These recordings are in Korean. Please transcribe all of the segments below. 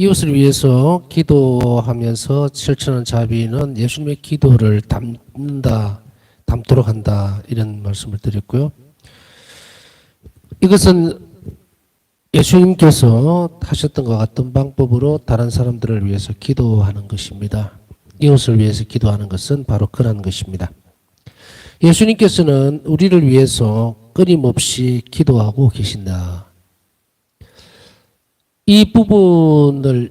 이웃을 위해서 기도하면서 실천하는 자비는 예수님의 기도를 담도록 한다. 이런 말씀을 드렸고요. 이것은 예수님께서 하셨던 것 같은 방법으로 다른 사람들을 위해서 기도하는 것입니다. 이웃을 위해서 기도하는 것은 바로 그런 것입니다. 예수님께서는 우리를 위해서 끊임없이 기도하고 계신다. 이 부분을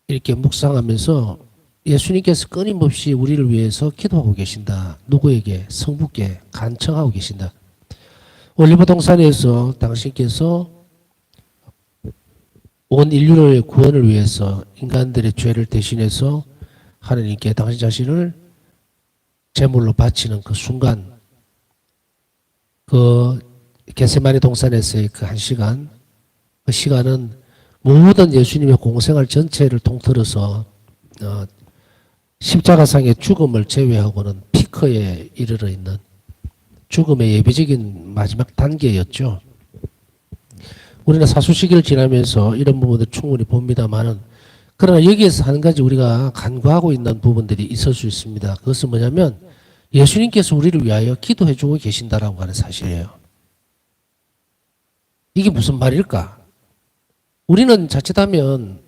이렇게 묵상하면서 예수님께서 끊임없이 우리를 위해서 기도하고 계신다. 누구에게? 성부께 간청하고 계신다. 올리브 동산에서 당신께서 온 인류의 구원을 위해서 인간들의 죄를 대신해서 하나님께 당신 자신을 제물로 바치는 그 순간, 그 겟세마네 동산에서의 그 한 시간, 그 시간은 모든 예수님의 공생활 전체를 통틀어서 십자가상의 죽음을 제외하고는 피크에 이르러 있는 죽음의 예비적인 마지막 단계였죠. 우리는 사수시기를 지나면서 이런 부분들 충분히 봅니다만은, 그러나 여기에서 한 가지 우리가 간과하고 있는 부분들이 있을 수 있습니다. 그것은 뭐냐면 예수님께서 우리를 위하여 기도해 주고 계신다라고 하는 사실이에요. 이게 무슨 말일까? 우리는 자칫하면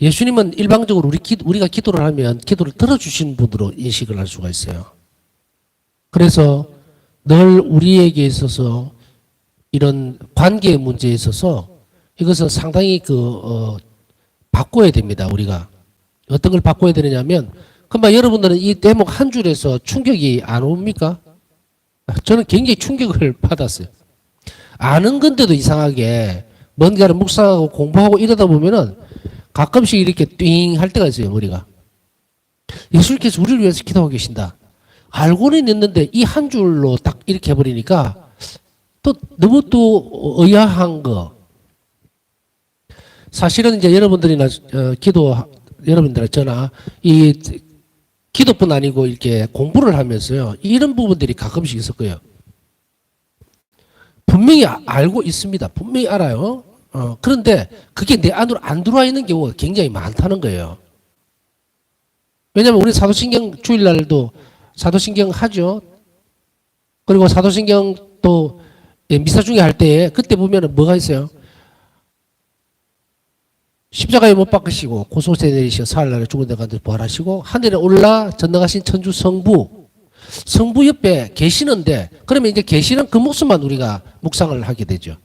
예수님은 일방적으로 우리가 기도를 하면 기도를 들어주신 분으로 인식을 할 수가 있어요. 그래서 늘 우리에게 있어서 이런 관계의 문제에 있어서 이것은 상당히 바꿔야 됩니다. 우리가 어떤 걸 바꿔야 되느냐면, 그러면 여러분들은 이 대목 한 줄에서 충격이 안 옵니까? 저는 굉장히 충격을 받았어요. 아는 건데도 이상하게 뭔가를 묵상하고 공부하고 이러다 보면은 가끔씩 이렇게 띵 할 때가 있어요, 머리가. 예수님께서 우리를 위해서 기도하고 계신다. 알고는 있는데 이 한 줄로 딱 이렇게 해버리니까 또 너무 또 의아한 거. 사실은 이제 여러분들이나 여러분들이나 저나 이 기도뿐 아니고 이렇게 공부를 하면서요, 이런 부분들이 가끔씩 있을 거예요. 분명히 알고 있습니다. 분명히 알아요. 그런데 그게 내 안으로 안 들어와 있는 경우가 굉장히 많다는 거예요. 왜냐하면 우리 사도신경 주일날도 사도신경 하죠. 그리고 사도신경 또 미사 중에 할 때 그때 보면은 뭐가 있어요? 십자가에 못 박으시고 고소세 내리시고 사흘날에 죽은 데 가서 부활하시고 하늘에 올라 전능하신 천주 성부 옆에 계시는데, 그러면 이제 계시는 그 모습만 우리가 묵상을 하게 되죠.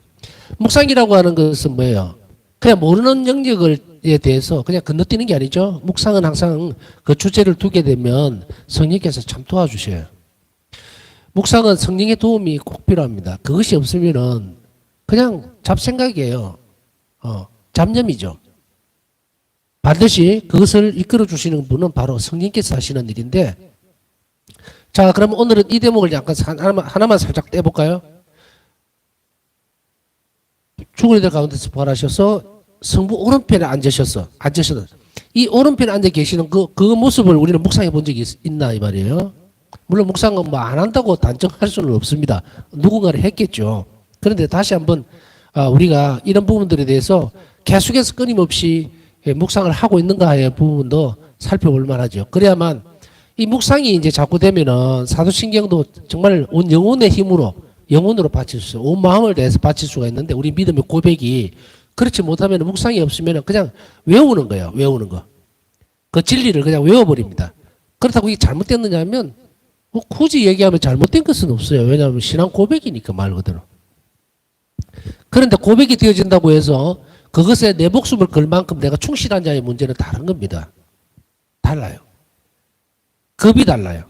묵상이라고 하는 것은 뭐예요? 그냥 모르는 영역에 대해서 그냥 건너뛰는 게 아니죠. 묵상은 항상 그 주제를 두게 되면 성령께서 참 도와주셔요. 묵상은 성령의 도움이 꼭 필요합니다. 그것이 없으면은 그냥 잡생각이에요. 잡념이죠. 반드시 그것을 이끌어 주시는 분은 바로 성령께서 하시는 일인데, 자, 그럼 오늘은 이 대목을 약간 하나만 살짝 떼볼까요? 죽은 이들 가운데서 부활하셔서 성부 오른편에 앉으셔서 이 오른편에 앉아 계시는 그 모습을 우리는 묵상해 본 적이 있나 이 말이에요. 물론 묵상은 뭐 안 한다고 단정할 수는 없습니다. 누군가를 했겠죠. 그런데 다시 한번 우리가 이런 부분들에 대해서 계속해서 끊임없이 묵상을 하고 있는가의 부분도 살펴볼 만하죠. 그래야만 이 묵상이 이제 자꾸 되면은 사도신경도 정말 온 영혼의 힘으로 영혼으로 바칠 수, 온 마음을 다해서 바칠 수가 있는데, 우리 믿음의 고백이 그렇지 못하면 묵상이 없으면 그냥 외우는 거예요. 외우는 거. 그 진리를 그냥 외워버립니다. 그렇다고 이게 잘못됐느냐 하면 굳이 얘기하면 잘못된 것은 없어요. 왜냐하면 신앙 고백이니까 말 그대로. 그런데 고백이 되어진다고 해서 그것에 내 목숨을 걸 만큼 내가 충실한 자의 문제는 다른 겁니다. 달라요. 급이 달라요.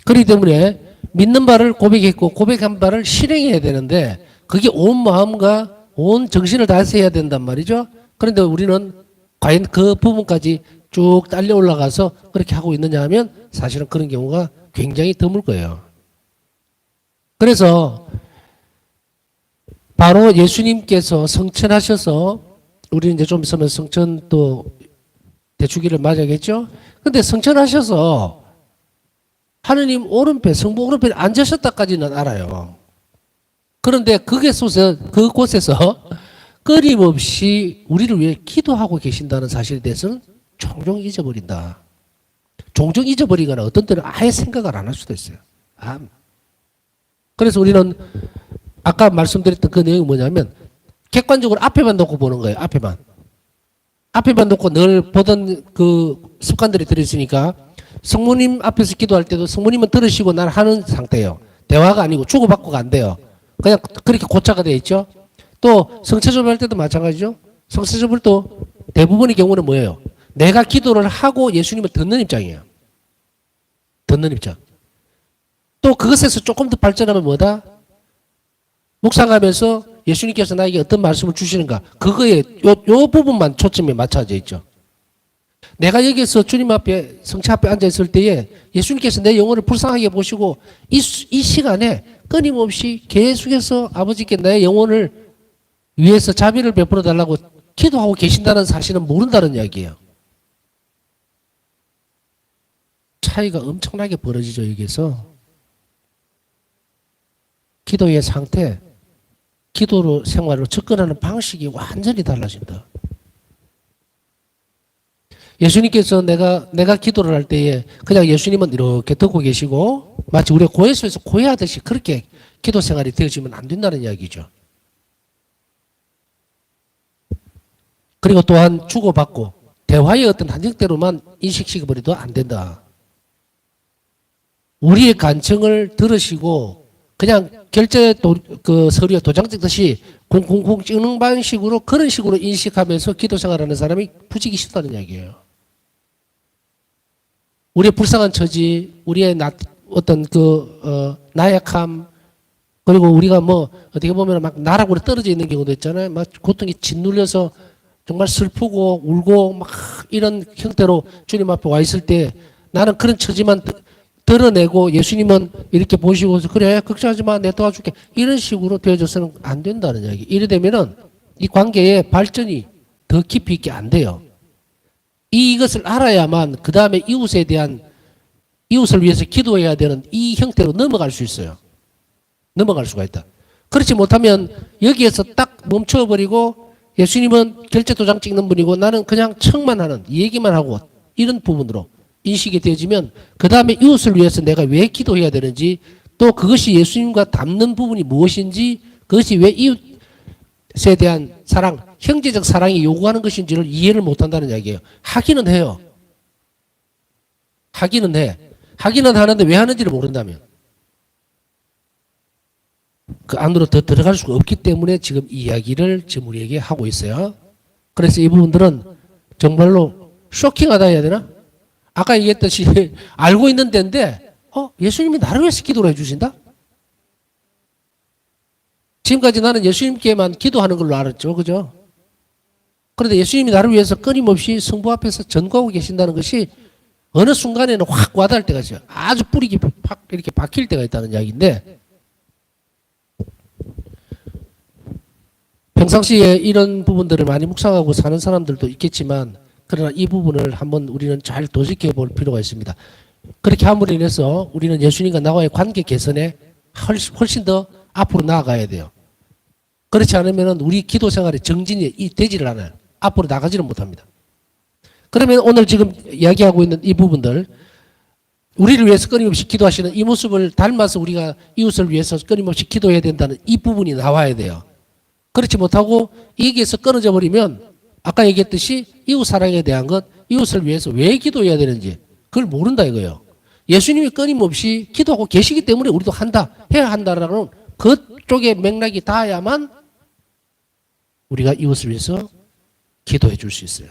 그렇기 때문에 믿는 바를 고백했고 고백한 바를 실행해야 되는데, 그게 온 마음과 온 정신을 다해서 해야 된단 말이죠. 그런데 우리는 과연 그 부분까지 쭉 딸려 올라가서 그렇게 하고 있느냐 하면 사실은 그런 경우가 굉장히 드물 거예요. 그래서 바로 예수님께서 성천하셔서, 우리는 이제 좀 있으면 성천 또 대축일을 맞이하겠죠. 근데 성천하셔서 하느님 오른편, 성부 오른편에 앉으셨다까지는 알아요. 그런데 그곳에서 끊임없이 우리를 위해 기도하고 계신다는 사실에 대해서는 종종 잊어버린다. 종종 잊어버리거나 어떤 때는 아예 생각을 안 할 수도 있어요. 그래서 우리는 아까 말씀드렸던 그 내용이 뭐냐면 객관적으로 앞에만 놓고 보는 거예요. 앞에만 놓고 늘 보던 그 습관들이 들어있으니까 성모님 앞에서 기도할 때도 성모님은 들으시고 난 하는 상태예요. 대화가 아니고 주고받고가 안 돼요. 그냥 그렇게 고차가 되어 있죠. 또 성체조별 할 때도 마찬가지죠. 성체조별도 대부분의 경우는 뭐예요? 내가 기도를 하고 예수님을 듣는 입장이에요. 듣는 입장. 또 그것에서 조금 더 발전하면 뭐다? 묵상하면서 예수님께서 나에게 어떤 말씀을 주시는가. 그거에 요 부분만 초점이 맞춰져 있죠. 내가 여기서 주님 앞에 성체 앞에 앉아 있을 때에 예수님께서 내 영혼을 불쌍하게 보시고 이 시간에 끊임없이 계속해서 아버지께 내 영혼을 위해서 자비를 베풀어 달라고 기도하고 계신다는 사실은 모른다는 이야기예요. 차이가 엄청나게 벌어지죠. 여기서 기도의 상태, 기도로 생활로 접근하는 방식이 완전히 달라진다. 예수님께서 내가 기도를 할 때에 그냥 예수님은 이렇게 듣고 계시고 마치 우리가 고해소에서 고해하듯이 그렇게 기도 생활이 되어지면 안 된다는 이야기죠. 그리고 또한 주고받고 대화의 어떤 한정대로만 인식시켜버려도 안 된다. 우리의 간청을 들으시고 그냥 결제 그 서류에 도장 찍듯이 콩콩콩 찍는 방식으로 그런 식으로 인식하면서 기도 생활하는 사람이 부지기 쉽다는 이야기예요. 우리의 불쌍한 처지, 우리의 어떤 나약함, 그리고 우리가 뭐 어떻게 보면 막 나락으로 떨어져 있는 경우도 있잖아요. 막 고통이 짓눌려서 정말 슬프고 울고 막 이런 형태로 주님 앞에 와 있을 때 나는 그런 처지만 드러내고 예수님은 이렇게 보시고서 그래 걱정하지 마 내 도와줄게 이런 식으로 되어져서는 안 된다는 이야기. 이래 되면은 이 관계의 발전이 더 깊이 있게 안 돼요. 이것을 알아야만 그 다음에 이웃에 대한 이웃을 위해서 기도해야 되는 이 형태로 넘어갈 수 있어요. 넘어갈 수가 있다. 그렇지 못하면 여기에서 딱 멈춰버리고 예수님은 결제 도장 찍는 분이고 나는 그냥 척만 하는 얘기만 하고 이런 부분으로 인식이 되어지면 그 다음에 이웃을 위해서 내가 왜 기도해야 되는지 또 그것이 예수님과 닮는 부분이 무엇인지 그것이 왜 이웃에 대한 사랑, 형제적 사랑이 요구하는 것인지를 이해를 못한다는 이야기예요. 하기는 해요. 하기는 해. 하기는 하는데 왜 하는지를 모른다면 그 안으로 더 들어갈 수가 없기 때문에 지금 이 이야기를 지금 우리에게 하고 있어요. 그래서 이 부분들은 정말로 쇼킹하다 해야 되나? 아까 얘기했듯이 알고 있는 데인데 예수님이 나를 위해서 기도를 해주신다? 지금까지 나는 예수님께만 기도하는 걸로 알았죠. 그죠? 그런데 예수님이 나를 위해서 끊임없이 성부 앞에서 전거하고 계신다는 것이 어느 순간에는 확 와닿을 때가 있어요. 아주 뿌리 깊이 팍 이렇게 박힐 때가 있다는 이야기인데 평상시에 이런 부분들을 많이 묵상하고 사는 사람들도 있겠지만 그러나 이 부분을 한번 우리는 잘 도식해 볼 필요가 있습니다. 그렇게 함으로 인해서 우리는 예수님과 나와의 관계 개선에 훨씬 더 앞으로 나아가야 돼요. 그렇지 않으면 우리 기도 생활에 정진이 되지를 않아요. 앞으로 나가지를 못합니다. 그러면 오늘 지금 이야기하고 있는 이 부분들 우리를 위해서 끊임없이 기도하시는 이 모습을 닮아서 우리가 이웃을 위해서 끊임없이 기도해야 된다는 이 부분이 나와야 돼요. 그렇지 못하고 여기에서 끊어져 버리면 아까 얘기했듯이 이웃 사랑에 대한 것, 이웃을 위해서 왜 기도해야 되는지 그걸 모른다 이거예요. 예수님이 끊임없이 기도하고 계시기 때문에 우리도 해야 한다라는 그쪽의 맥락이 닿아야만 우리가 이웃을 위해서 기도해 줄 수 있어요.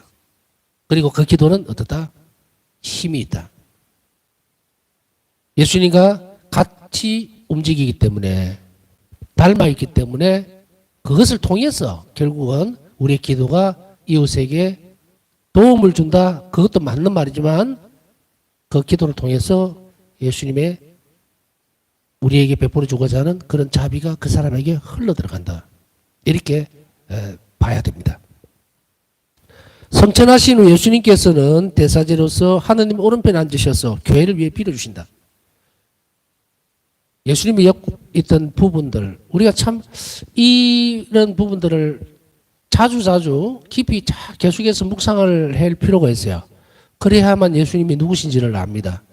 그리고 그 기도는 어떻다? 힘이 있다. 예수님과 같이 움직이기 때문에 닮아 있기 때문에 그것을 통해서 결국은 우리의 기도가 이웃에게 도움을 준다. 그것도 맞는 말이지만 그 기도를 통해서 예수님의 우리에게 베풀어 주고자 하는 그런 자비가 그 사람에게 흘러 들어간다. 이렇게 봐야 됩니다. 성천하신 후 예수님께서는 대사제로서 하느님 오른편에 앉으셔서 교회를 위해 빌어주신다. 예수님이 있던 부분들 우리가 참 이런 부분들을 자주 깊이 계속해서 묵상을 할 필요가 있어요. 그래야만 예수님이 누구신지를 압니다.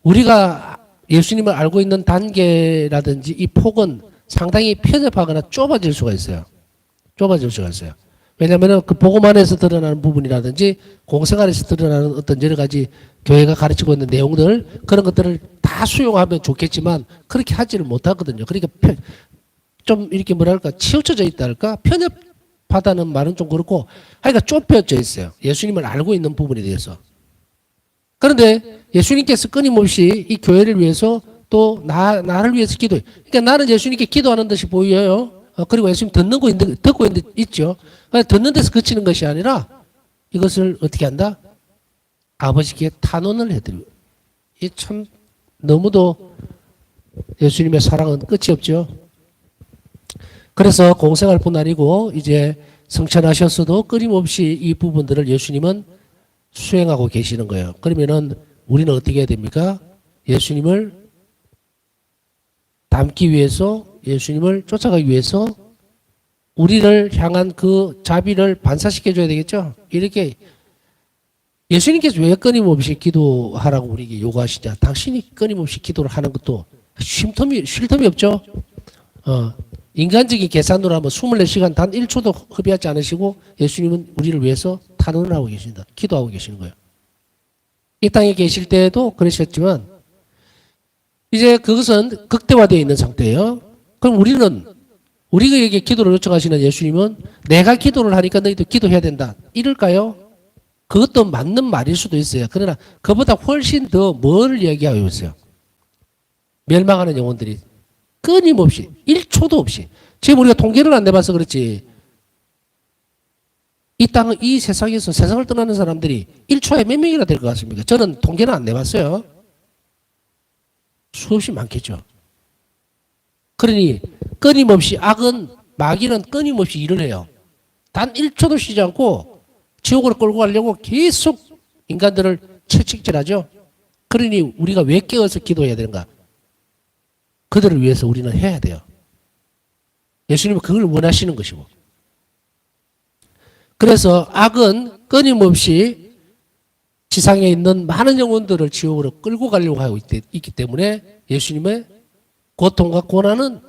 우리가 예수님을 알고 있는 단계라든지 이 폭은 상당히 편협하거나 좁아질 수가 있어요. 좁아질 수가 있어요. 왜냐하면 그 복음 안에서 드러나는 부분이라든지 공생활에서 드러나는 어떤 여러 가지 교회가 가르치고 있는 내용들 그런 것들을 다 수용하면 좋겠지만 그렇게 하지를 못하거든요. 그러니까 좀 이렇게 뭐랄까 치우쳐져 있다 할까 편협하다는 말은 좀 그렇고 하여간 좁혀져 있어요. 예수님을 알고 있는 부분에 대해서. 그런데 예수님께서 끊임없이 이 교회를 위해서 또 나를 위해서 기도해. 그러니까 나는 예수님께 기도하는 듯이 보여요. 그리고 예수님 듣고 있죠. 듣는 데서 그치는 것이 아니라 이것을 어떻게 한다? 아버지께 탄원을 해드리고. 이 참 너무도 예수님의 사랑은 끝이 없죠. 그래서 공생활뿐 아니고 이제 성천하셨어도 끊임없이 이 부분들을 예수님은 수행하고 계시는 거예요. 그러면은 우리는 어떻게 해야 됩니까? 예수님을 닮기 위해서 예수님을 쫓아가기 위해서 우리를 향한 그 자비를 반사시켜 줘야 되겠죠. 이렇게 예수님께서 왜 끊임없이 기도하라고 우리에게 요구하시냐. 당신이 끊임없이 기도를 하는 것도 쉴 틈이 없죠. 인간적인 계산으로 하면 24시간 단 1초도 허비하지 않으시고 예수님은 우리를 위해서 탄원을 하고 계신다. 기도하고 계시는 거예요. 이 땅에 계실 때에도 그러셨지만 이제 그것은 극대화되어 있는 상태예요. 그럼 우리에게 기도를 요청하시는 예수님은 내가 기도를 하니까 너희도 기도해야 된다. 이럴까요? 그것도 맞는 말일 수도 있어요. 그러나 그보다 훨씬 더 뭘 이야기하고 있어요. 멸망하는 영혼들이 끊임없이 1초도 없이 지금 우리가 통계를 안 내봐서 그렇지 이 세상에서 세상을 떠나는 사람들이 1초에 몇 명이나 될 것 같습니까? 저는 통계는 안 내봤어요. 수없이 많겠죠. 그러니 끊임없이 마귀는 끊임없이 일을 해요. 단 1초도 쉬지 않고 지옥으로 끌고 가려고 계속 인간들을 채찍질하죠. 그러니 우리가 왜 깨어서 기도해야 되는가? 그들을 위해서 우리는 해야 돼요. 예수님은 그걸 원하시는 것이고. 그래서 악은 끊임없이 지상에 있는 많은 영혼들을 지옥으로 끌고 가려고 하고 있기 때문에 예수님의 고통과 고난은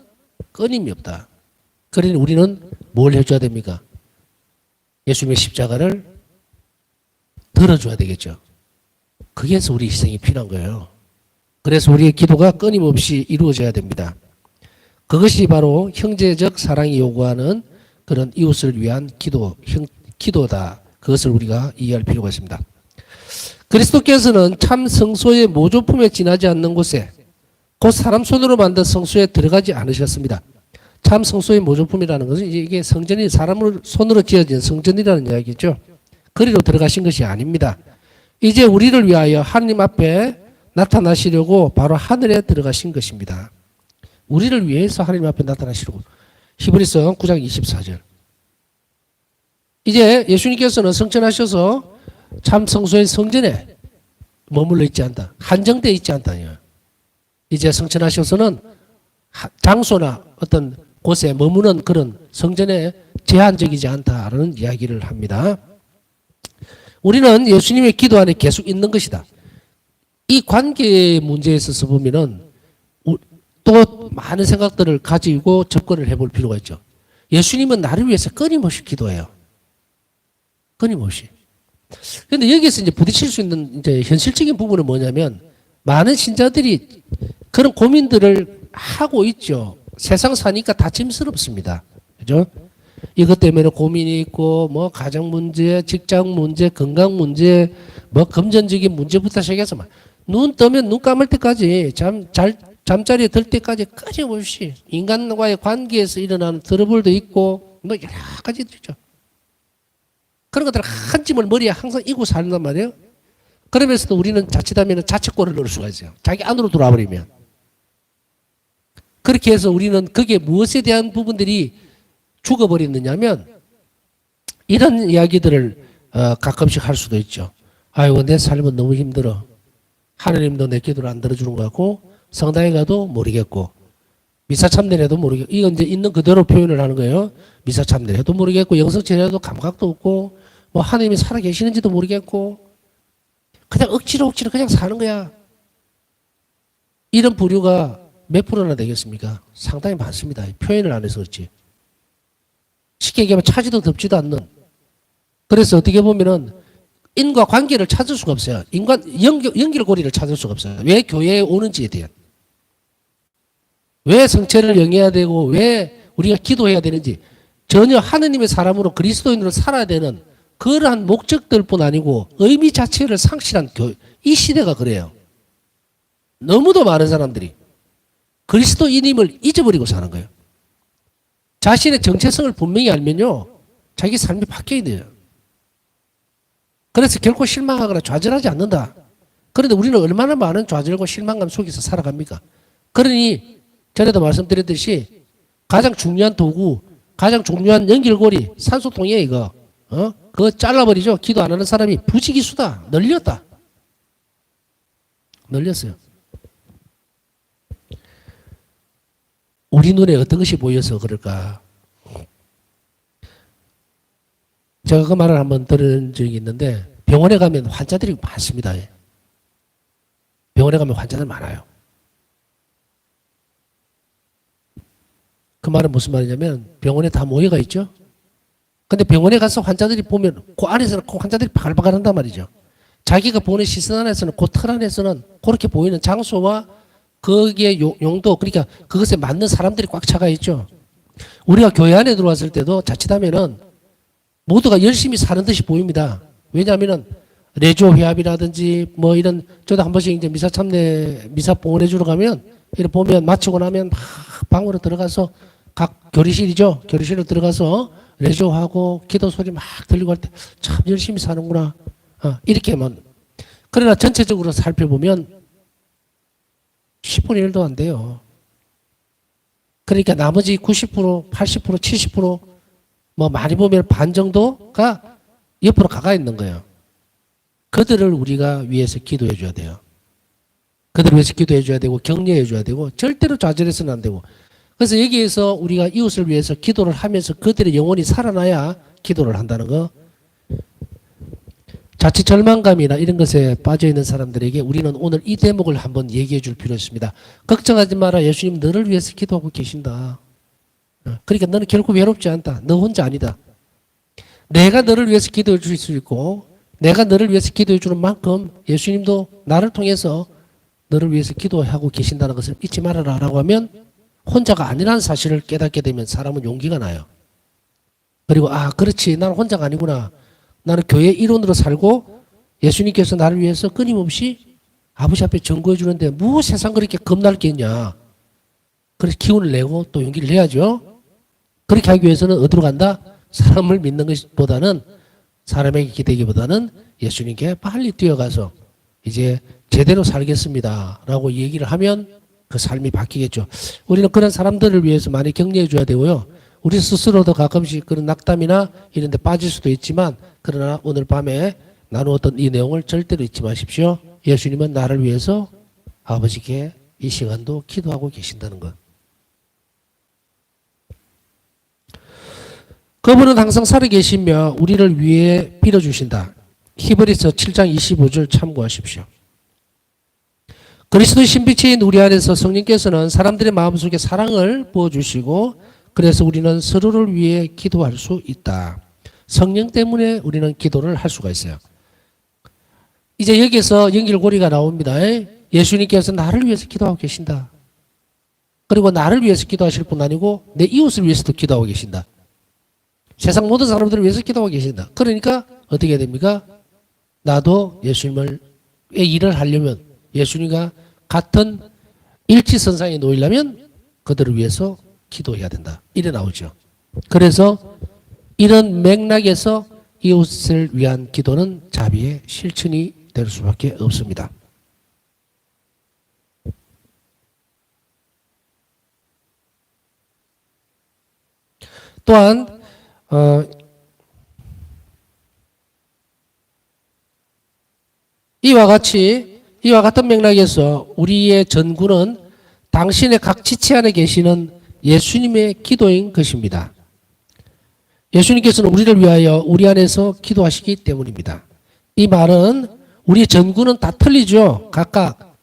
끊임이 없다. 그러니 우리는 뭘 해줘야 됩니까? 예수님의 십자가를 들어줘야 되겠죠. 거기에서 우리 희생이 필요한 거예요. 그래서 우리의 기도가 끊임없이 이루어져야 됩니다. 그것이 바로 형제적 사랑이 요구하는 그런 이웃을 위한 기도다. 그것을 우리가 이해할 필요가 있습니다. 그리스도께서는 참 성소의 모조품에 지나지 않는 곳에 곧 사람 손으로 만든 성소에 들어가지 않으셨습니다. 참 성소의 모조품이라는 것은 이게 성전이 사람 손으로 지어진 성전이라는 이야기죠. 그리로 들어가신 것이 아닙니다. 이제 우리를 위하여 하나님 앞에 나타나시려고 바로 하늘에 들어가신 것입니다. 우리를 위해서 하나님 앞에 나타나시려고. 히브리서 9장 24절. 이제 예수님께서는 성천하셔서 참 성소의 성전에 머물러 있지 않다. 한정되어 있지 않다. 이제 성천하셔서는 장소나 어떤 곳에 머무는 그런 성전에 제한적이지 않다라는 이야기를 합니다. 우리는 예수님의 기도 안에 계속 있는 것이다. 이 관계 문제에 있어서 보면은 또 많은 생각들을 가지고 접근을 해볼 필요가 있죠. 예수님은 나를 위해서 끊임없이 기도해요. 끊임없이. 그런데 여기서 이제 부딪힐 수 있는 이제 현실적인 부분은 뭐냐면 많은 신자들이 그런 고민들을 하고 있죠. 세상 사니까 다 짐스럽습니다. 그죠? 이것 때문에 고민이 있고, 뭐, 가정 문제, 직장 문제, 건강 문제, 뭐, 금전적인 문제부터 시작해서 막, 눈 뜨면 눈 감을 때까지, 잠자리에 들 때까지 끊임없이 인간과의 관계에서 일어나는 트러블도 있고, 뭐, 여러 가지 있죠. 그런 것들을 한 짐을 머리에 항상 이고 산단 말이에요. 그러면서도 우리는 자칫하면 자책골을 넣을 수가 있어요. 자기 안으로 들어와 버리면. 그렇게 해서 우리는 거기에 무엇에 대한 부분들이 죽어버리느냐면 이런 이야기들을 가끔씩 할 수도 있죠. 아이고 내 삶은 너무 힘들어. 하나님도 내 기도를 안 들어주는 것 같고 성당에 가도 모르겠고 미사참내래도 모르겠고, 이건 이제 있는 그대로 표현을 하는 거예요. 미사참내래도 모르겠고, 영성체래도 감각도 없고, 뭐 하나님이 살아계시는지도 모르겠고, 그냥 억지로 그냥 사는 거야. 이런 부류가 몇 프로나 되겠습니까? 상당히 많습니다. 표현을 안 해서 그렇지. 쉽게 얘기하면 차지도 덥지도 않는. 그래서 어떻게 보면은 인과 관계를 찾을 수가 없어요. 연결고리를 찾을 수가 없어요. 왜 교회에 오는지에 대한. 왜 성체를 영해야 되고 왜 우리가 기도해야 되는지 전혀 하느님의 사람으로 그리스도인으로 살아야 되는 그러한 목적들 뿐 아니고 의미 자체를 상실한 이 시대가 그래요. 너무도 많은 사람들이 그리스도인임을 잊어버리고 사는 거예요. 자신의 정체성을 분명히 알면요. 자기 삶이 바뀌어야 돼요. 그래서 결코 실망하거나 좌절하지 않는다. 그런데 우리는 얼마나 많은 좌절과 실망감 속에서 살아갑니까? 그러니 전에도 말씀드렸듯이 가장 중요한 도구, 가장 중요한 연결고리, 산소통이에요 이거. 그거 잘라버리죠. 기도 안 하는 사람이 부지기수다. 널렸다. 널렸어요. 우리 눈에 어떤 것이 보여서 그럴까? 제가 그 말을 한번 들은 적이 있는데 병원에 가면 환자들이 많습니다. 병원에 가면 환자들 많아요. 그 말은 무슨 말이냐면 병원에 다 모여가 있죠. 근데 병원에 가서 환자들이 보면 그 안에서는 그 환자들이 바글바글 한단 말이죠. 자기가 보는 시선 안에서는 그 틀 안에서는 그렇게 보이는 장소와 거기에 용도 그러니까 그것에 맞는 사람들이 꽉 차가 있죠. 우리가 교회 안에 들어왔을 때도 자칫하면은 모두가 열심히 사는 듯이 보입니다. 왜냐하면은 레조 회합이라든지 뭐 이런 저도 한 번씩 이제 미사 참내 미사 봉헌해 주러 가면 이렇게 보면 마치고 나면 막 방으로 들어가서 각 교리실이죠. 교리실로 들어가서 레조하고 기도 소리 막 들리고 할 때 참 열심히 사는구나. 이렇게만. 그러나 전체적으로 살펴보면 10분의 1도 안 돼요. 그러니까 나머지 90%, 80%, 70%뭐 많이 보면 반 정도가 옆으로 가가 있는 거예요. 그들을 우리가 위해서 기도해 줘야 돼요. 그들을 위해서 기도해 줘야 되고 격려해 줘야 되고 절대로 좌절해서는 안 되고. 그래서 여기에서 우리가 이웃을 위해서 기도를 하면서 그들의 영혼이 살아나야 기도를 한다는 거. 자칫 절망감이나 이런 것에 빠져있는 사람들에게 우리는 오늘 이 대목을 한번 얘기해 줄 필요가 있습니다. 걱정하지 마라. 예수님 너를 위해서 기도하고 계신다. 그러니까 너는 결코 외롭지 않다. 너 혼자 아니다. 내가 너를 위해서 기도해 줄 수 있고 내가 너를 위해서 기도해 주는 만큼 예수님도 나를 통해서 너를 위해서 기도하고 계신다는 것을 잊지 말아라 라고 하면 혼자가 아니라는 사실을 깨닫게 되면 사람은 용기가 나요. 그리고 그렇지 나는 혼자가 아니구나. 나는 교회 일원으로 살고 예수님께서 나를 위해서 끊임없이 아버지 앞에 증거해 주는데 뭐 세상 그렇게 겁날 게 있냐. 그래서 기운을 내고 또 용기를 내야죠. 그렇게 하기 위해서는 어디로 간다? 사람을 믿는 것보다는 사람에게 기대기보다는 예수님께 빨리 뛰어가서 이제 제대로 살겠습니다 라고 얘기를 하면 그 삶이 바뀌겠죠. 우리는 그런 사람들을 위해서 많이 격려해 줘야 되고요. 우리 스스로도 가끔씩 그런 낙담이나 이런 데 빠질 수도 있지만 그러나 오늘 밤에 나누었던 이 내용을 절대로 잊지 마십시오. 예수님은 나를 위해서 아버지께 이 시간도 기도하고 계신다는 것. 그분은 항상 살아계시며 우리를 위해 빌어주신다. 히브리서 7장 25절 참고하십시오. 그리스도 신비체인 우리 안에서 성령께서는 사람들의 마음속에 사랑을 부어주시고 그래서 우리는 서로를 위해 기도할 수 있다. 성령 때문에 우리는 기도를 할 수가 있어요. 이제 여기에서 연결고리가 나옵니다. 예수님께서 나를 위해서 기도하고 계신다. 그리고 나를 위해서 기도하실 뿐 아니고 내 이웃을 위해서도 기도하고 계신다. 세상 모든 사람들을 위해서 기도하고 계신다. 그러니까 어떻게 해야 됩니까? 나도 예수님의 일을 하려면 예수님과 같은 일치선상에 놓이려면 그들을 위해서 기도해야 된다. 이래 나오죠. 그래서 이런 맥락에서 이웃을 위한 기도는 자비의 실천이 될 수밖에 없습니다. 또한 이와 같은 맥락에서 우리의 전구는 당신의 각 지체 안에 계시는 예수님의 기도인 것입니다. 예수님께서는 우리를 위하여 우리 안에서 기도하시기 때문입니다. 이 말은 우리의 전구는 다 틀리죠. 각각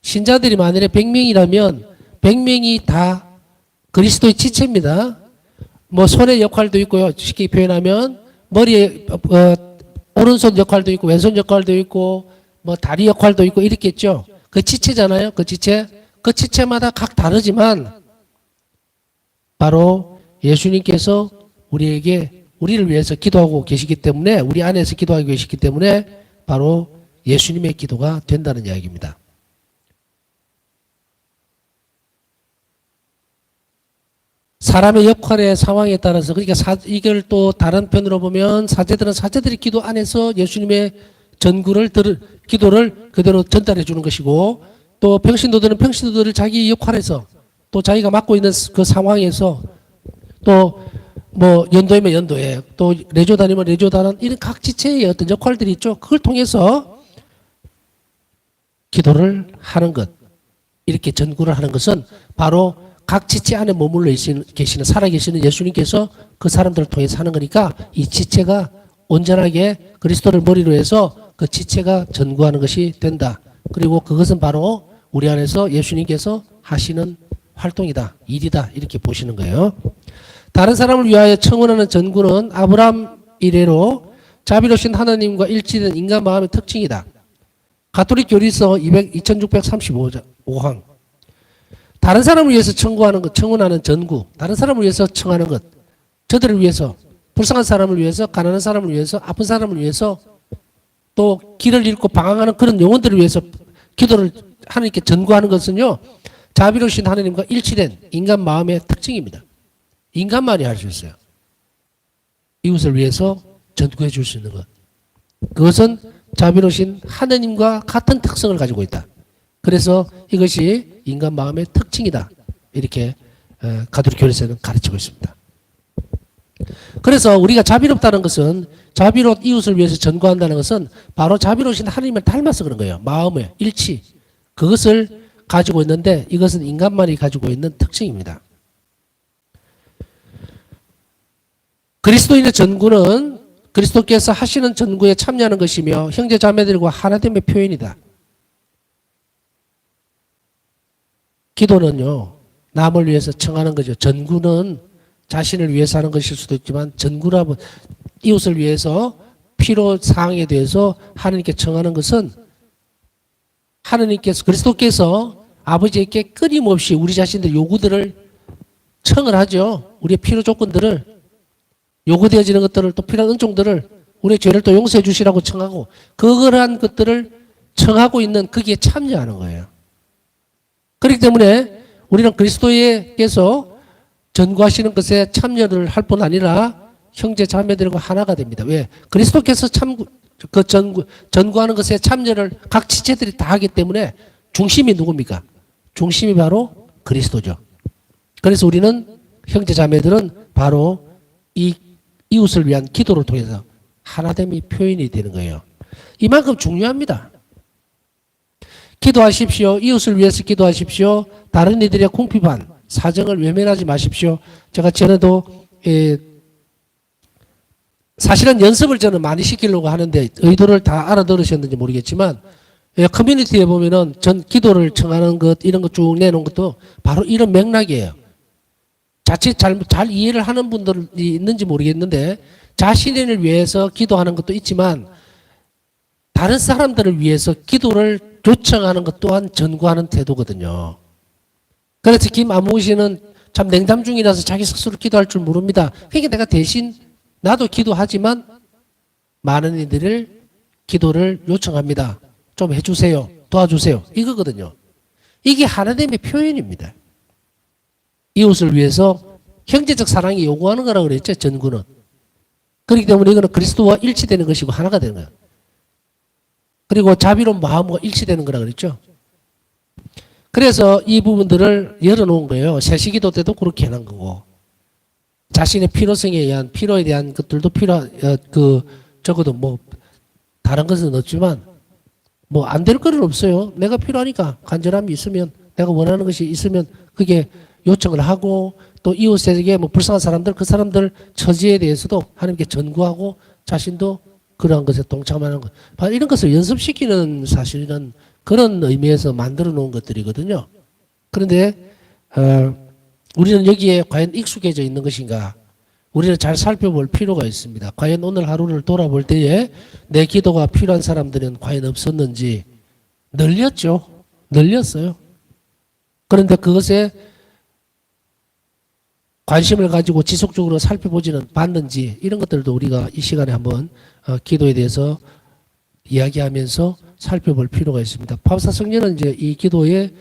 신자들이 만일에 100명이라면 100명이 다 그리스도의 지체입니다. 뭐 손의 역할도 있고요. 쉽게 표현하면 머리에 오른손 역할도 있고 왼손 역할도 있고 뭐 다리 역할도 있고 이렇겠죠. 그 지체잖아요. 그 지체마다 각 다르지만 바로 예수님께서 우리를 위해서 기도하고 계시기 때문에 우리 안에서 기도하고 계시기 때문에 바로 예수님의 기도가 된다는 이야기입니다. 사람의 역할의 상황에 따라서 그러니까 이걸 또 다른 편으로 보면 사제들은 사제들이 기도 안에서 예수님의 기도를 그대로 전달해 주는 것이고 또 평신도들은 평신도들을 자기 역할에서 또 자기가 맡고 있는 그 상황에서 또 뭐 연도이면 연도에 또 레조단이면 레조단은 이런 각 지체의 어떤 역할들이 있죠. 그걸 통해서 기도를 하는 것, 이렇게 전구를 하는 것은 바로 각 지체 안에 머물러 계시는 살아계시는 예수님께서 그 사람들을 통해서 하는 거니까 이 지체가 온전하게 그리스도를 머리로 해서 그 지체가 전구하는 것이 된다. 그리고 그것은 바로 우리 안에서 예수님께서 하시는 활동이다, 일이다 이렇게 보시는 거예요. 다른 사람을 위하여 청원하는 전구는 아브라함 이래로 자비로우신 하나님과 일치된 인간 마음의 특징이다. 가톨릭 교리서 2635항. 다른 사람을 위해서 청원하는 전구, 다른 사람을 위해서 청하는 것, 저들을 위해서, 불쌍한 사람을 위해서, 가난한 사람을 위해서, 아픈 사람을 위해서, 또 길을 잃고 방황하는 그런 영혼들을 위해서 기도를 하나님께 전구하는 것은요, 자비로우신 하나님과 일치된 인간 마음의 특징입니다. 인간만이 할 수 있어요. 이웃을 위해서 전구해 줄 수 있는 것. 그것은 자비로우신 하나님과 같은 특성을 가지고 있다. 그래서 이것이 인간 마음의 특징이다. 이렇게 가톨릭 교리에서는 가르치고 있습니다. 그래서 우리가 자비롭다는 것은 자비로운 이웃을 위해서 전구한다는 것은 바로 자비로우신 하나님을 닮아서 그런 거예요. 마음의 일치. 그것을 가지고 있는데 이것은 인간만이 가지고 있는 특징입니다. 그리스도인의 전구는 그리스도께서 하시는 전구에 참여하는 것이며 형제 자매들과 하나됨의 표현이다. 기도는요, 남을 위해서 청하는 거죠. 전구는 자신을 위해서 하는 것일 수도 있지만 전구라면 이웃을 위해서 필요 사항에 대해서 하나님께 청하는 것은 하나님께서 그리스도께서 아버지에게 끊임없이 우리 자신들의 요구들을 청을 하죠. 우리의 필요 조건들을 요구되어지는 것들을 또 필요한 은총들을 우리의 죄를 또 용서해 주시라고 청하고 그러한 것들을 청하고 있는 거기에 참여하는 거예요. 그렇기 때문에 우리는 그리스도께서 전구하시는 것에 참여를 할 뿐 아니라 형제 자매들과 하나가 됩니다. 왜? 그리스도께서 전구하는 것에 참여를 각 지체들이 다 하기 때문에 중심이 누굽니까? 중심이 바로 그리스도죠. 그래서 우리는 형제 자매들은 바로 이 이웃을 위한 기도를 통해서 하나됨이 표현이 되는 거예요. 이만큼 중요합니다. 기도하십시오. 이웃을 위해서 기도하십시오. 다른 이들의 궁핍한 사정을 외면하지 마십시오. 제가 전에도 사실은 연습을 저는 많이 시키려고 하는데 의도를 다 알아들으셨는지 모르겠지만 커뮤니티에 보면은 전 기도를 청하는 것 이런 거 쭉 내놓은 것도 바로 이런 맥락이에요. 자칫 잘 이해를 하는 분들이 있는지 모르겠는데 자신을 위해서 기도하는 것도 있지만 다른 사람들을 위해서 기도를 요청하는 것 또한 전구하는 태도거든요. 그래서 김아무 씨는 참 냉담 중이라서 자기 스스로 기도할 줄 모릅니다. 그러니까 내가 대신 나도 기도하지만 많은 이들을 기도를 요청합니다. 좀 해주세요. 도와주세요. 이거거든요. 이게 하나님의 표현입니다. 이웃을 위해서 형제적 사랑이 요구하는 거라고 그랬죠. 전구는. 그렇기 때문에 이거는 그리스도와 일치되는 것이고 하나가 되는 거예요. 그리고 자비로운 마음과 일치되는 거라고 그랬죠. 그래서 이 부분들을 열어놓은 거예요. 세시기도 때도 그렇게 해놓은 거고 자신의 필요에 대한 것들도 적어도 뭐 다른 것은 없지만 뭐 안 될 거는 없어요. 내가 필요하니까 간절함이 있으면 내가 원하는 것이 있으면 그게 요청을 하고 또 이웃에게 뭐 불쌍한 사람들 그 사람들 처지에 대해서도 하나님께 전구하고 자신도 그러한 것에 동참하는 것. 바로 이런 것을 연습시키는 사실은 그런 의미에서 만들어 놓은 것들이거든요. 그런데 우리는 여기에 과연 익숙해져 있는 것인가? 우리는 잘 살펴볼 필요가 있습니다. 과연 오늘 하루를 돌아볼 때에 내 기도가 필요한 사람들은 과연 없었는지 늘렸죠. 늘렸어요. 그런데 그것에 관심을 가지고 지속적으로 살펴보지는 않는지 이런 것들도 우리가 이 시간에 한번 기도에 대해서 이야기하면서 살펴볼 필요가 있습니다. 파우사 성령은 이제 이 기도에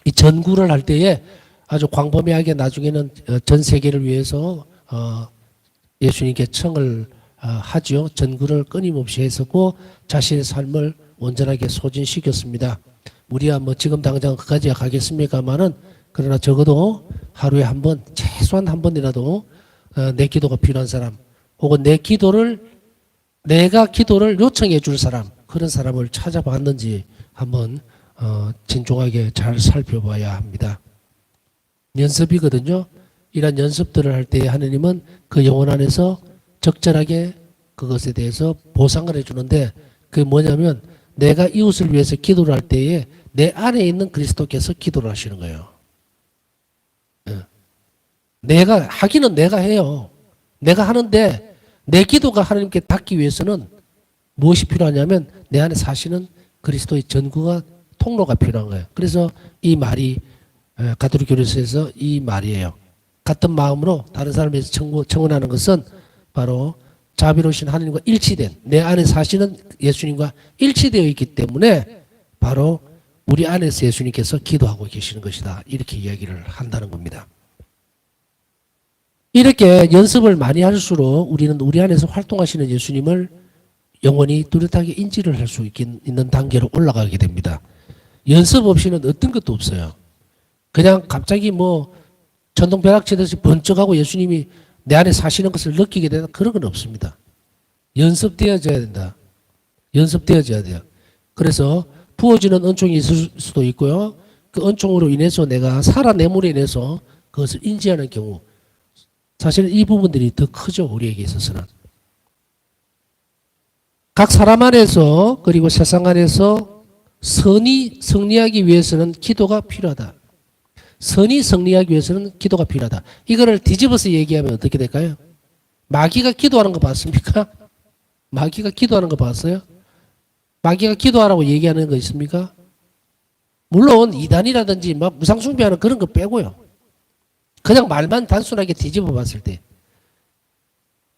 이 전구를 할 때에 아주 광범위하게 나중에는 전 세계를 위해서 예수님께 청을 하죠. 전구를 끊임없이 했었고 자신의 삶을 온전하게 소진시켰습니다. 우리야 뭐 지금 당장 그까지야 가겠습니까마는 그러나 적어도 하루에 한 번, 최소한 한 번이라도 내 기도가 필요한 사람 혹은 내가 기도를 요청해 줄 사람 그런 사람을 찾아봤는지 한번 진중하게 잘 살펴봐야 합니다. 연습이거든요. 이런 연습들을 할 때 하느님은 그 영혼 안에서 적절하게 그것에 대해서 보상을 해주는데 그게 뭐냐면 내가 이웃을 위해서 기도를 할 때에 내 안에 있는 그리스도께서 기도를 하시는 거예요. 내가 하기는 내가 해요. 내가 하는데 내 기도가 하나님께 닿기 위해서는 무엇이 필요하냐면 내 안에 사시는 그리스도의 전구가 통로가 필요한 거예요. 그래서 이 말이 가톨릭 교리서에서 이 말이에요. 같은 마음으로 다른 사람에서 청원하는 것은 바로 자비로우신 하나님과 일치된 내 안에 사시는 예수님과 일치되어 있기 때문에 바로 우리 안에서 예수님께서 기도하고 계시는 것이다. 이렇게 이야기를 한다는 겁니다. 이렇게 연습을 많이 할수록 우리는 우리 안에서 활동하시는 예수님을 영원히 뚜렷하게 인지를 할 수 있는 단계로 올라가게 됩니다. 연습 없이는 어떤 것도 없어요. 그냥 갑자기 뭐 천둥벼락치듯이 번쩍하고 예수님이 내 안에 사시는 것을 느끼게 되는 그런 건 없습니다. 연습되어져야 된다. 연습되어져야 돼요. 그래서 부어지는 은총이 있을 수도 있고요. 그 은총으로 인해서 내가 살아냄으로 인해서 그것을 인지하는 경우 사실은 이 부분들이 더 크죠. 우리에게 있어서는. 각 사람 안에서 그리고 세상 안에서 선이 승리하기 위해서는 기도가 필요하다. 선이 승리하기 위해서는 기도가 필요하다. 이거를 뒤집어서 얘기하면 어떻게 될까요? 마귀가 기도하는 거 봤습니까? 마귀가 기도하는 거 봤어요? 마귀가 기도하라고 얘기하는 거 있습니까? 물론 이단이라든지 막 무상숭배하는 그런 거 빼고요. 그냥 말만 단순하게 뒤집어 봤을 때.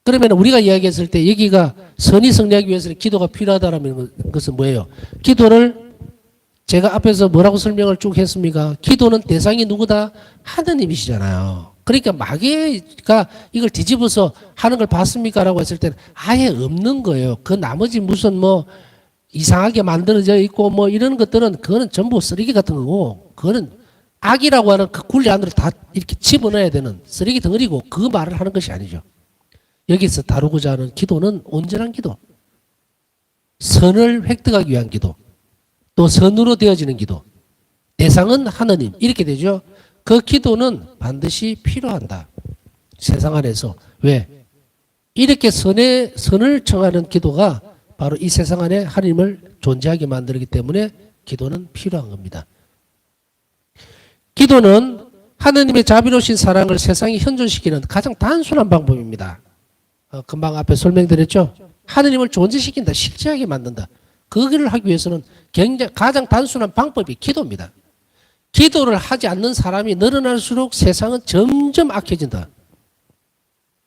그러면 우리가 이야기했을 때 여기가 선이 승리하기 위해서는 기도가 필요하다라는 것은 뭐예요? 기도를 제가 앞에서 뭐라고 설명을 쭉 했습니까? 기도는 대상이 누구다? 하느님이시잖아요. 그러니까 마귀가 이걸 뒤집어서 하는 걸 봤습니까? 라고 했을 때는 아예 없는 거예요. 그 나머지 무슨 뭐 이상하게 만들어져 있고 뭐 이런 것들은 그거는 전부 쓰레기 같은 거고 그거는 악이라고 하는 그 굴레 안으로 다 이렇게 집어넣어야 되는 쓰레기 덩어리고 그 말을 하는 것이 아니죠. 여기서 다루고자 하는 기도는 온전한 기도. 선을 획득하기 위한 기도. 또 선으로 되어지는 기도. 대상은 하느님. 이렇게 되죠. 그 기도는 반드시 필요한다. 세상 안에서. 왜? 이렇게 선을 청하는 기도가 바로 이 세상 안에 하나님을 존재하게 만들기 때문에 기도는 필요한 겁니다. 기도는 하느님의 자비로우신 사랑을 세상에 현존시키는 가장 단순한 방법입니다. 금방 앞에 설명드렸죠. 하느님을 존재시킨다. 실제하게 만든다. 그거를 하기 위해서는 가장 단순한 방법이 기도입니다. 기도를 하지 않는 사람이 늘어날수록 세상은 점점 악해진다.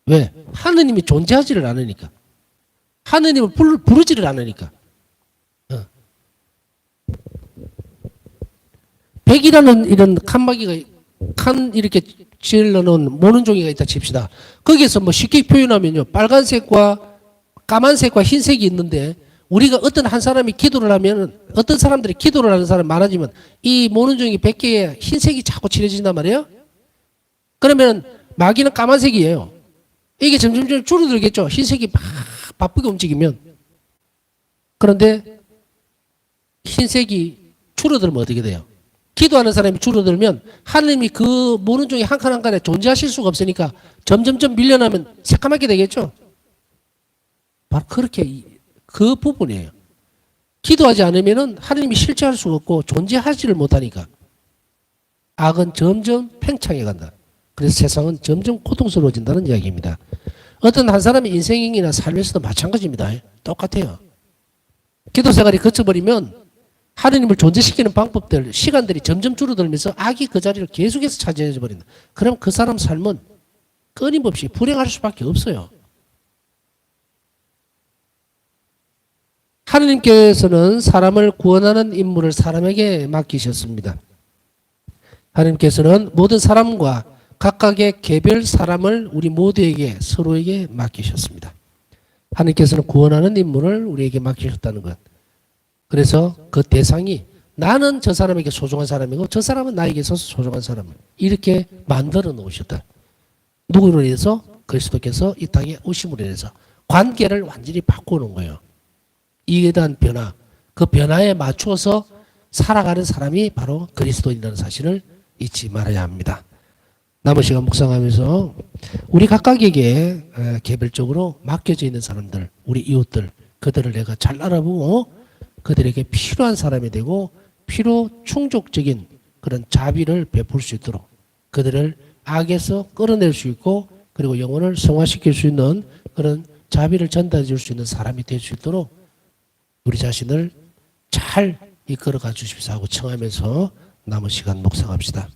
왜? 하느님이 존재하지를 않으니까. 하느님을 부르지를 않으니까. 백이라는 이런 칸막이가 이렇게 찔러놓은 모는 종이가 있다 칩시다. 거기에서 뭐 쉽게 표현하면요. 빨간색과 까만색과 흰색이 있는데 우리가 어떤 한 사람이 기도를 하면 어떤 사람들이 기도를 하는 사람이 많아지면 이 모는 종이 100개에 흰색이 자꾸 칠해진단 말이에요. 그러면 마귀는 까만색이에요. 이게 점점 줄어들겠죠. 흰색이 막 바쁘게 움직이면. 그런데 흰색이 줄어들면 어떻게 돼요? 기도하는 사람이 줄어들면 하느님이 그 모든 중에 한 칸 한 칸에 존재하실 수가 없으니까 점점점 밀려나면 새까맣게 되겠죠. 바로 그렇게 그 부분이에요. 기도하지 않으면은 하느님이 실제할 수가 없고 존재하지를 못하니까 악은 점점 팽창해 간다. 그래서 세상은 점점 고통스러워진다는 이야기입니다. 어떤 한 사람의 인생이나 삶에서도 마찬가지입니다. 똑같아요. 기도 생활이 거쳐버리면 하느님을 존재시키는 방법들, 시간들이 점점 줄어들면서 악이 그 자리를 계속해서 차지해 버린다. 그럼 그 사람 삶은 끊임없이 불행할 수밖에 없어요. 하느님께서는 사람을 구원하는 임무를 사람에게 맡기셨습니다. 하느님께서는 모든 사람과 각각의 개별 사람을 우리 모두에게 서로에게 맡기셨습니다. 하느님께서는 구원하는 임무를 우리에게 맡기셨다는 것. 그래서 그 대상이 나는 저 사람에게 소중한 사람이고 저 사람은 나에게 있어서 소중한 사람 이렇게 만들어 놓으셨다. 누구로 인해서? 그리스도께서 이 땅에 오심으로 인해서 관계를 완전히 바꾸는 거예요. 이에 대한 변화, 그 변화에 맞추어서 살아가는 사람이 바로 그리스도인이라는 사실을 잊지 말아야 합니다. 남은 시간 묵상하면서 우리 각각에게 개별적으로 맡겨져 있는 사람들, 우리 이웃들, 그들을 내가 잘 알아보고 그들에게 필요한 사람이 되고 필요 충족적인 그런 자비를 베풀 수 있도록 그들을 악에서 끌어낼 수 있고 그리고 영혼을 성화시킬 수 있는 그런 자비를 전달해 줄 수 있는 사람이 될 수 있도록 우리 자신을 잘 이끌어가 주십시오 하고 청하면서 남은 시간 묵상합시다.